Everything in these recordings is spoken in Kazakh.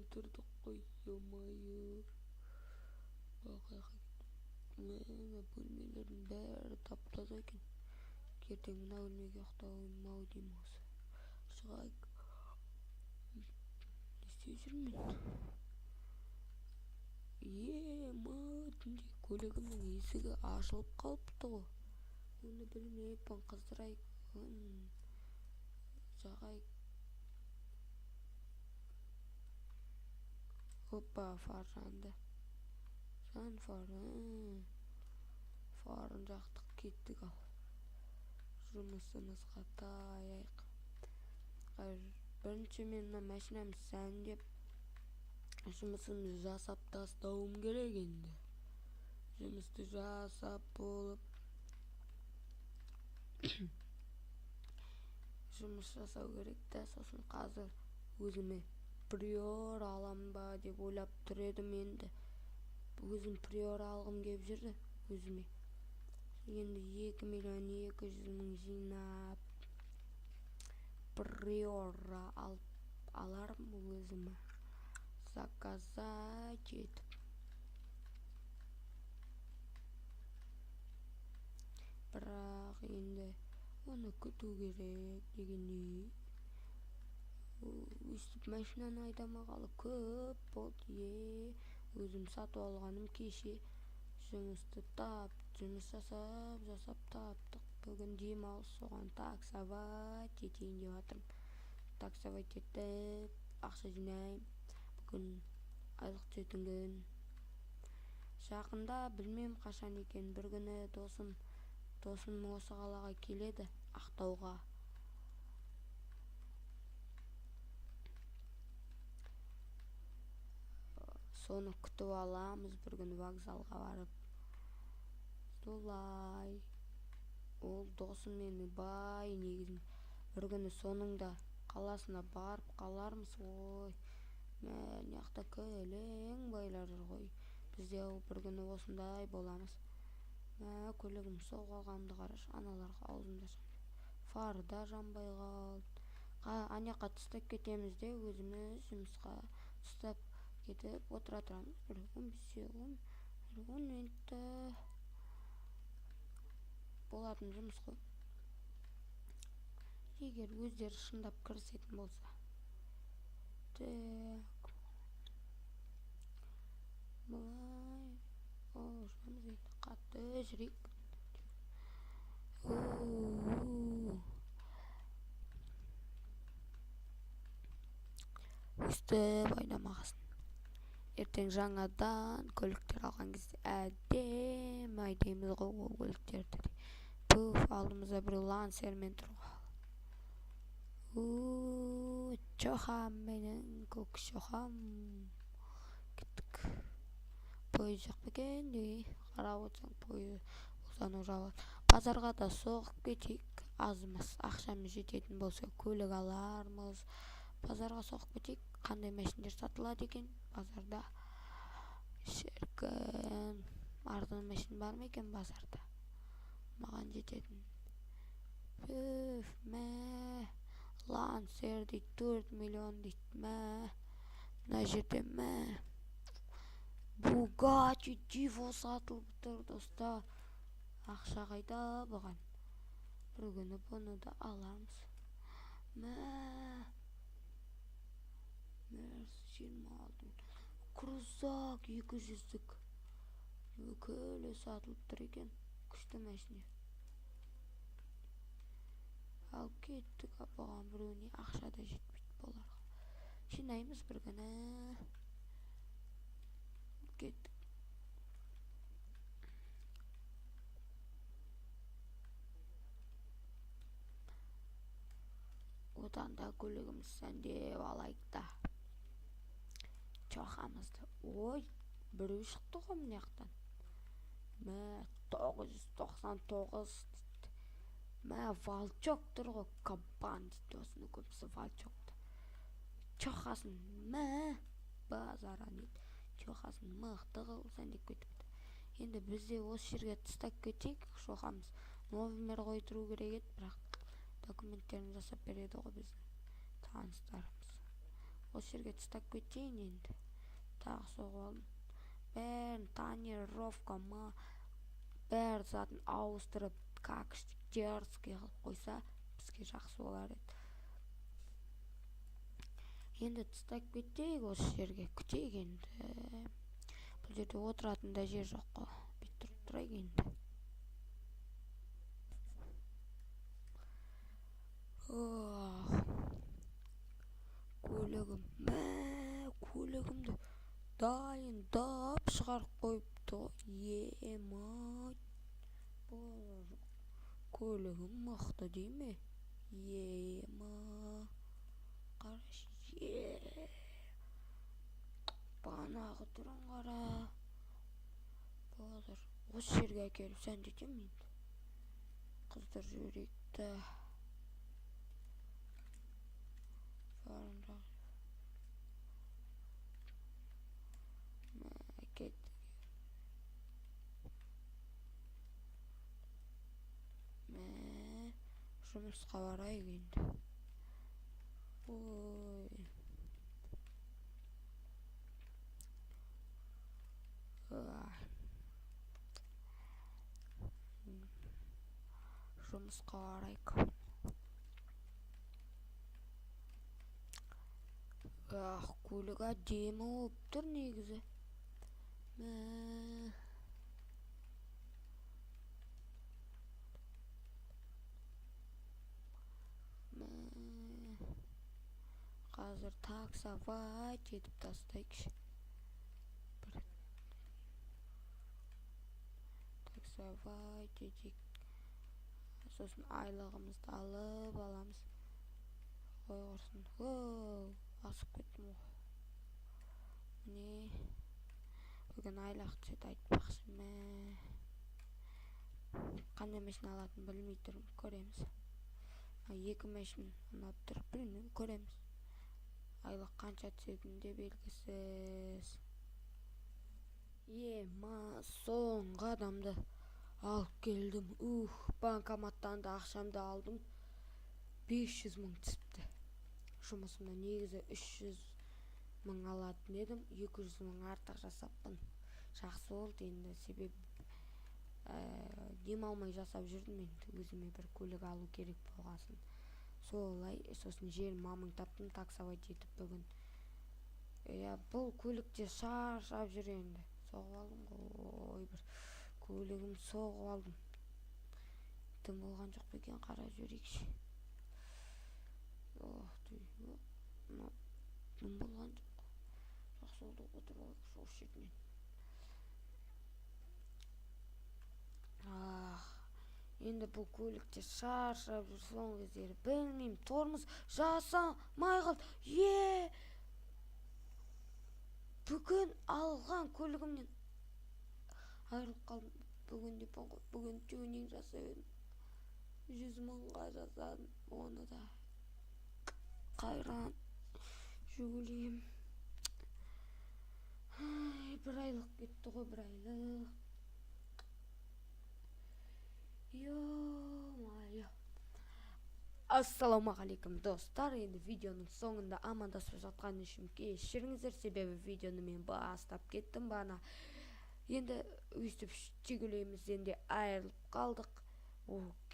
отырдық қой, е-мое. Мына бөлмелердің бәрі тап-таза екен. Ертең мына бөлмеге ұйықтаймын ау деймін осы. Шығайық. Не істеп жүрмін? Түнде көлігімнің есігі ашылып қалыпты ғой. Оны білмеппін, қыздырайық. Жағайық. Опа, фар жанды. Фарын жақтық, кеттік ал. Жұмысымызға таяйық. Бірінші мен мына машинамды сәндеп жұмысымды жасап тастауым керек енді. Жұмысты жасап болып жұмыс жасау керек та, сосын қазір өзіме приор алам ба деп ойлап тұр едім енді. Өзім приор алғым кеп жүрді өзіме. Енді 2.200.000 жинап приор аларым өзіме. Заказать етіп. Бірақ енді оны күту керек дегендей. Өстіп машинаны айдамағалы көп болды. Өзім сатып алғаным кеше. Жұмыс жасап таптық. Бүгін демалыс, соған таксовать етейін деп жатырмын. Таксовать етіп, ақша жинайым. Бүгін айлық түсетін күн. Жақында білмем қашан екен, бір күні досым осы қалаға келеді, Ақтауға. Соны күтіп аламыз, бір күні вокзалға барып. Солай. Ол досым мені бай негізін. Бір күні соныңда қаласына барып қалармыз ғой. Маяқта көлең байлар ғой. Бізде бір күні осындай боламыз. Көлігім соғып алғанымды қарашы, аналарға аузымда жанып. Фары да жанбай қалды. Анаяққа тастап кетеміз де, өзіміз жұмысқа тастап кетіп отыра тұрамыз. Бір 10 минутта болатын жұмыс қой. Егер өздері шындап кірісетін болса. Так. Бұлай. Жұмыс енді қатты жүрейік. Өстіп айдамағасын. Ертең жаңадан көліктер алған кезде әдемі айдаймыз ғой ол көліктерді. Пуф, алдымызда бір лансермен тұрған. Чохам менің, көк шохам. Кеттік. Пойыз жоқ бекен дей. Қарап отырсаң пойыз болсаң жауат. Базарға да соғып кетейік. Азымыз ақшамыз жететін болса көлік алармыз. Базарға соғып кетейік. Қандай машинер сатылады екен базарда? Шіркін. Арзан машин бар ма екен базарда? Маған жететін. Пүф, Лансер дейді, 4 миллион дейді, мына жерде Бугатти Диво сатылып тұр, достар. Ақша қайда бұған? Бір күні бұны да аламыз. Мерс 26. Крузак 200-лік. Өкілі сатылып тұр екен. Күшті машина. Ал кеттік, бұған біреуіне ақша да жетпейді боларға. Жинаймыз бір күні. Кеттік. Одан да көлігіміз сәндеп алайық та. Чохамызды. Ой, біреу шықты ғой мынаяқтан. 999 дейді. Валчок тұр ғой, кабан дейді. Осыны көбісі валчокты. Чохасын, базара дейді. Чохасын мықты қылсан деп кетіпті. Енді бізде осы жерге тастап кетейік, шохамыз. Номер қойдыру керек еді, бірақ документтерін жасап береді ғой біздің таныстарымыз. осы жерге тастап кетейін енді. Тағы соғып алдым. Бәрін тонировка бәр затын ауыстырып как дерзкий қылып қойса бізге жақсы болар еді. Енді тастап кетейік осы жерге, күтейік енді. Бұл жерде отыратын да жер жоқ қой. Бүйтіп тұрайық енді. Көлігімді дайындап шығарып қойыпты. Емай, көлігім мықты дей ме? Ема, қарашы, банағы түрін қара. Болыр, осы жерге әкеліп сәндетем енді. Қыздар жүректі. Жұмысқа барайық енді. Жұмысқа барайық. Көлік әдемі болып тұр негізі. Қазір таксовать етіп тастайықшы. Таксовать етейік. Сосын айлығымызды алып аламыз. Қой құрсын. Асып кеттім ғой. Міне. Бүгін айлық түсет айтпақшы ма. Қандай машина алатын білмей тұрмын. Көреміз. Екі машина ұнап тұр. Білмеймін, көреміз. Айлық қанша түсетін де белгісіз. Соңғы адамды алып келдім. Банкоматтан да ақшамды алдым. 500 мың түсіпті. Жұмысымда негізі 300 мың алатын едім. 200 мың артық жасаппын. Жақсы болды енді. Себебі демалмай жасап жүрдім енді. Өзіме бір көлік алу керек болғасын. Солай, сосын жер мамың таптым таксовать етіп бүгін. Бұл көлікте шаршап жүр енді. Соғып алдым ғой, бір көлігім соғып алдым. Тым болған жоқ екен, қара жүрейікші. Тым болған жоқ. Жақсы oldu, отырып алайықшы осы жерден. Енді бұл көлікте шаршап жүр соңғы кездері. Білмеймін, тормоз жасамай қалды. Бүгін алған көлігімнен айырылып қалдым. Бүгін депен ғой, бүгін тюнинг жасадым. 100 мыңға жасадым. Оны да қайран жүгілейім. Бір айлық кетті ғой, бір айлық. Йо-майо. Ассаламағалейкум достар. Енді видеоның соңында амандасып жатқан үшін кешіріңіздер, себебі видеоны мен бастап кеттім бана. Енді өйстіп жүгілейміз, енді айырылып қалдық.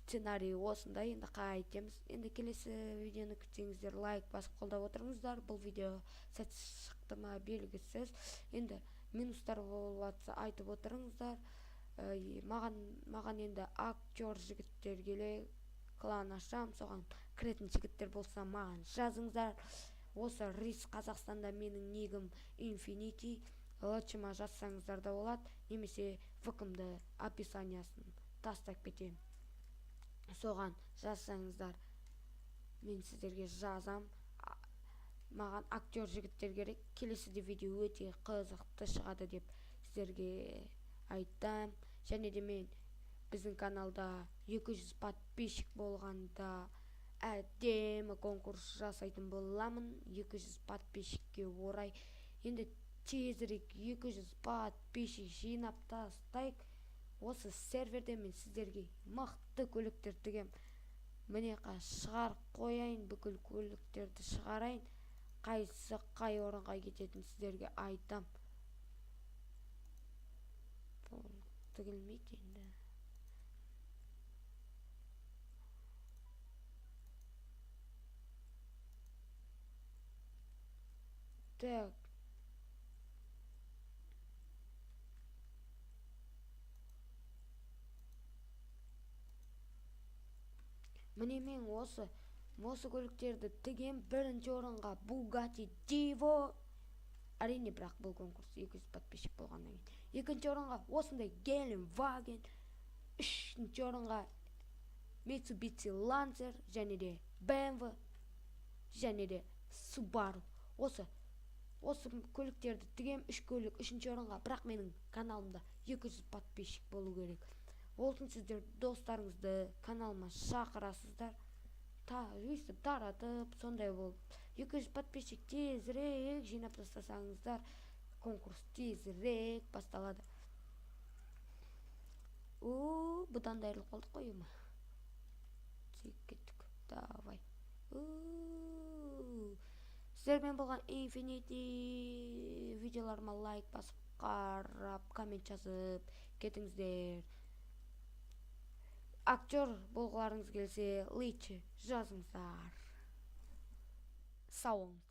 Сценарий осындай, енді қайтеміз. Енді келесі видеоны күтсеңіздер, лайк басып қолдап отырыңыздар. Бұл видео сәтсіз шықты ма белгісіз. Енді минустар болатса айтып отырыңыздар. Маған енді актер жігіттер келе, клан ашам, соған кіретін жігіттер болса маған жазыңыздар. Осы Рис Қазақстанда менің нигім Infinity, лычыма жазсаңыздар да болады, немесе вкмды описаниясын тастап кетем. Соған жазсаңыздар, мен сіздерге жазам. Маған актер жігіттер керек, келесіде видео өте қызықты шығады деп сіздерге айтам. Және де мен біздің каналда 200 подписчик болғанда әдемі конкурс жасайтын боламын. 200 подписчикке орай. Енді тезірек 200 подписчик жинап тастайық. Осы серверде мен сіздерге мықты көліктер тігем. Міне шығарып қояйын, бүкіл көліктерді шығарайын. кайсы кай орунга кететин сиздерге айтам. Бул тигилмейт энди. Так. Міне мен осы көліктерді тігем. Бірінші орынға Bugatti Divo. Әрине, бірақ бұл конкурс 200 подписчик болғаннан кейін. Екінші орынға осындай Gelenwagen. Үшінші орынға Mitsubishi Lancer және де BMW және де Subaru. Осы көліктерді тігем. 3 көлік үшінші орынға, бірақ менің каналымда 200 подписчик болу керек. Ол үшін сіздер достарыңызды каналыма шақырасыздар. Өйстіп таратып, сондай болып 200 подписчик тезірек жинап тастасаңыздар, конкурс тезірек басталады. Бұдан да айырылып қалдық қой ема. Сөйіп кеттік. Давай. Сіздермен болған Infinity видеоларыма лайк басып, қарап, коммент жазып кетіңіздер. Актер болғыларыңыз келсе, личи жазыңыздар. Сау болыңыз.